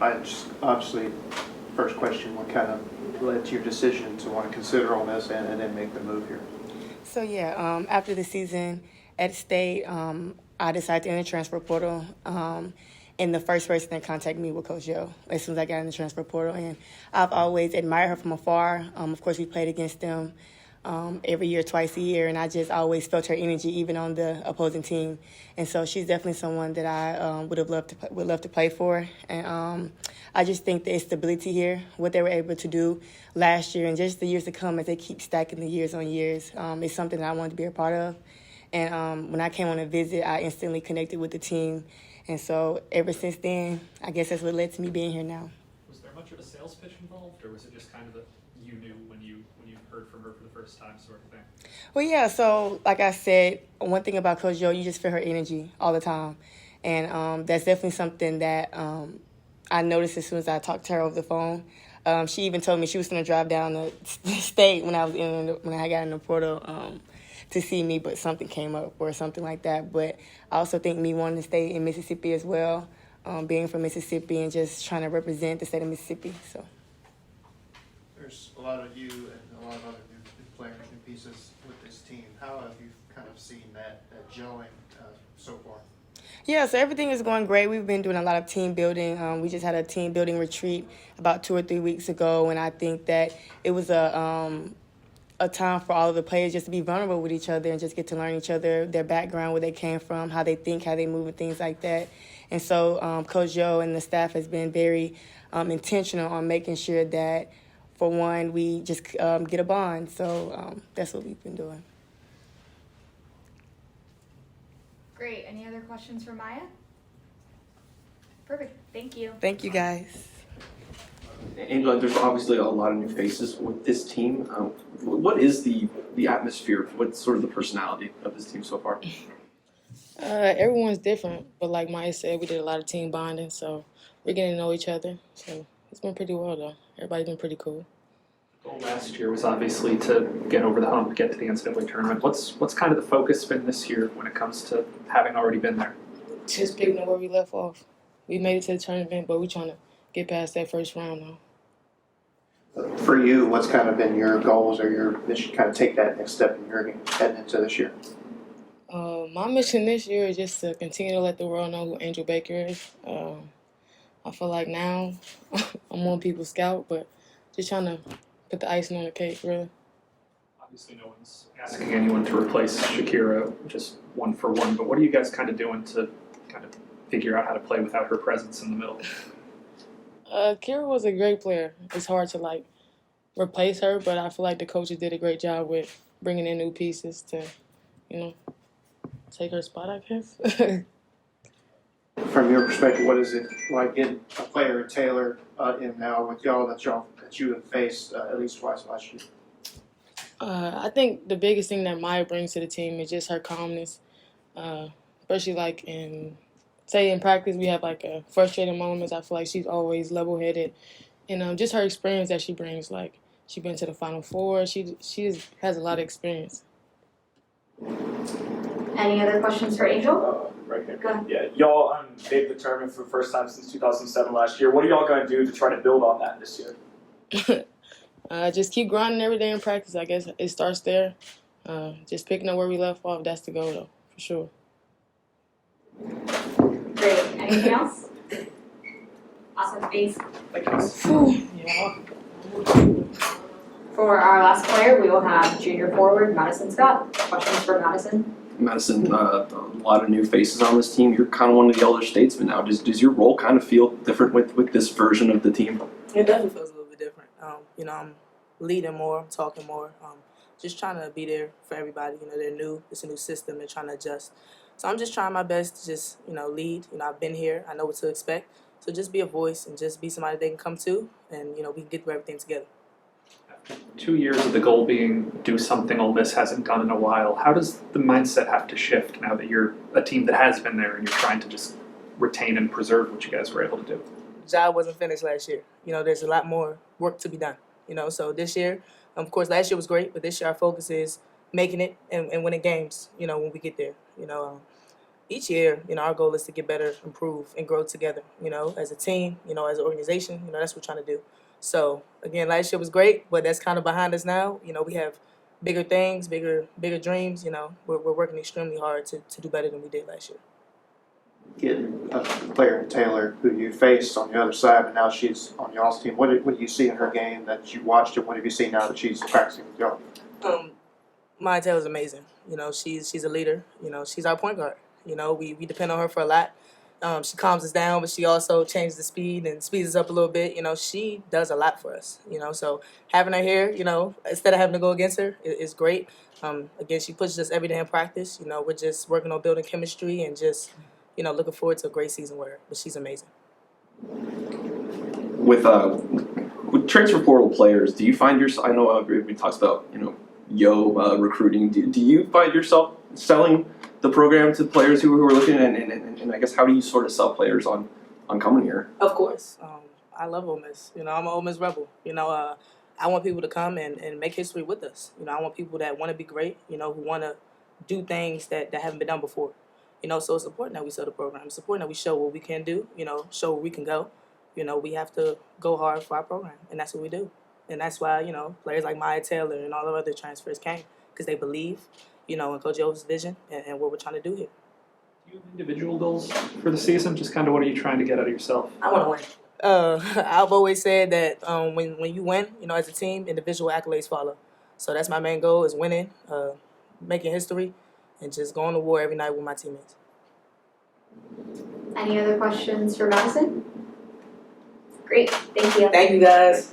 I just obviously, first question, what kind of led to your decision to want to consider Ole Miss and then make the move here? So yeah, after the season at State, I decided to enter the transfer portal. And the first person that contacted me was Coach Yo as soon as I got in the transfer portal. And I've always admired her from afar. Of course, we played against them every year, twice a year, and I just always felt her energy, even on the opposing team. And so she's definitely someone that I would love to play for. And I just think the stability here, what they were able to do last year and just the years to come as they keep stacking the years on years, is something that I wanted to be a part of. And when I came on a visit, I instantly connected with the team. And so ever since then, I guess that's what led to me being here now. Was there much of a sales pitch involved, or was it just kind of you knew when you heard from her for the first time sort of thing? Well, yeah, so like I said, one thing about Coach Yo, you just feel her energy all the time. And that's definitely something that I noticed as soon as I talked to her over the phone. She even told me she was going to drive down the state when I got in the portal to see me, but something came up or something like that. But I also think me wanting to stay in Mississippi as well, being from Mississippi and just trying to represent the state of Mississippi. So There's a lot of you and a lot of other new players, new pieces with this team. How have you kind of seen that gelling so far? Yeah, so everything is going great. We've been doing a lot of team building. We just had a team building retreat about 2 or 3 weeks ago, and I think that it was a time for all of the players just to be vulnerable with each other and just get to learn each other, their background, where they came from, how they think, how they move, and things like that. And so Coach Yo and the staff has been very intentional on making sure that, for one, we just get a bond. So that's what we've been doing. Great. Any other questions for Myah? Perfect. Thank you. Thank you, guys. Angela, there's obviously a lot of new faces with this team. What is the atmosphere? What's sort of the personality of this team so far? Everyone's different, but like Myah said, we did a lot of team bonding, so we're getting to know each other. So it's been pretty well, though. Everybody's been pretty cool. The goal last year was obviously to get over the hump, get to the NCAA tournament. What's kind of the focus been this year when it comes to having already been there? Just picking up where we left off. We made it to the tournament, but we're trying to get past that first round now. For you, what's kind of been your goals or your mission, kind of take that next step in your heading into this year? My mission this year is just to continue to let the world know who Angel Baker is. I feel like now I'm on people's scout, but just trying to put the icing on the cake, really. Obviously, no one's asking anyone to replace Shakira just one for one, but what are you guys kind of doing to kind of figure out how to play without her presence in the middle? Kira was a great player. It's hard to, replace her, but I feel like the coaches did a great job with bringing in new pieces to, take her spot, I guess. From your perspective, what is it like getting a player, Taylor, in now with y'all that you have faced at least twice last year? I think the biggest thing that Myah brings to the team is just her calmness, especially in practice we have frustrating moments. I feel like she's always level-headed, and just her experience that she brings. She's been to the Final Four. She has a lot of experience. Any other questions for Angel? Right here. Go ahead. Yeah, y'all made the tournament for the first time since 2007 last year. What are y'all going to do to try to build on that this year? Just keep grinding every day in practice. I guess it starts there. Just picking up where we left off. That's the goal, though, for sure. Great. Anything else? Awesome. Thanks. For our last player, we will have junior forward Madison Scott. Questions for Madison? Madison, a lot of new faces on this team. You're kind of one of the elder statesmen now. Does your role kind of feel different with this version of the team? It definitely feels a little bit different. I'm leading more, talking more, just trying to be there for everybody. They're new. It's a new system. They're trying to adjust. So I'm just trying my best to just, lead. I've been here. I know what to expect. So just be a voice and just be somebody they can come to, and, we can get through everything together. 2 years of the goal being do something Ole Miss hasn't done in a while. How does the mindset have to shift now that you're a team that has been there and you're trying to just retain and preserve what you guys were able to do? The job wasn't finished last year. There's a lot more work to be done. So this year, of course, last year was great, but this year our focus is making it and winning games, when we get there. each year, our goal is to get better, improve, and grow together, as a team, as an organization, that's what we're trying to do. So, again, last year was great, but that's kind of behind us now. We have bigger things, bigger dreams, We're working extremely hard to do better than we did last year. Getting a player, Taylor, who you faced on the other side, but now she's on y'all's team. What do you see in her game that you watched, and what have you seen now that she's practicing with y'all? Myah Taylor's amazing. She's a leader. She's our point guard. We depend on her for a lot. She calms us down, but she also changes the speed and speeds us up a little bit. She does a lot for us. So having her here, instead of having to go against her, is great. Again, she pushes us every day in practice. We're just working on building chemistry and just, looking forward to a great season with her. But she's amazing. With transfer portal players, do you find yourself? I know everybody talks about recruiting. Do you find yourself selling the program to players who are looking, and I guess how do you sort of sell players on coming here? Of course, I love Ole Miss. I'm an Ole Miss rebel. I want people to come and make history with us. I want people that want to be great. Who want to do things that haven't been done before. So it's important that we sell the program. It's important that we show what we can do. Show where we can go. We have to go hard for our program, and that's what we do. And that's why players like Myah Taylor and all the other transfers came because they believe. In Coach O's vision and what we're trying to do here. Do you have individual goals for the season? Just kind of what are you trying to get out of yourself? I want to win. I've always said that when you win, as a team, individual accolades follow. So that's my main goal is winning, making history, and just going to war every night with my teammates. Any other questions for Madison? Great, thank you. Thank you, guys.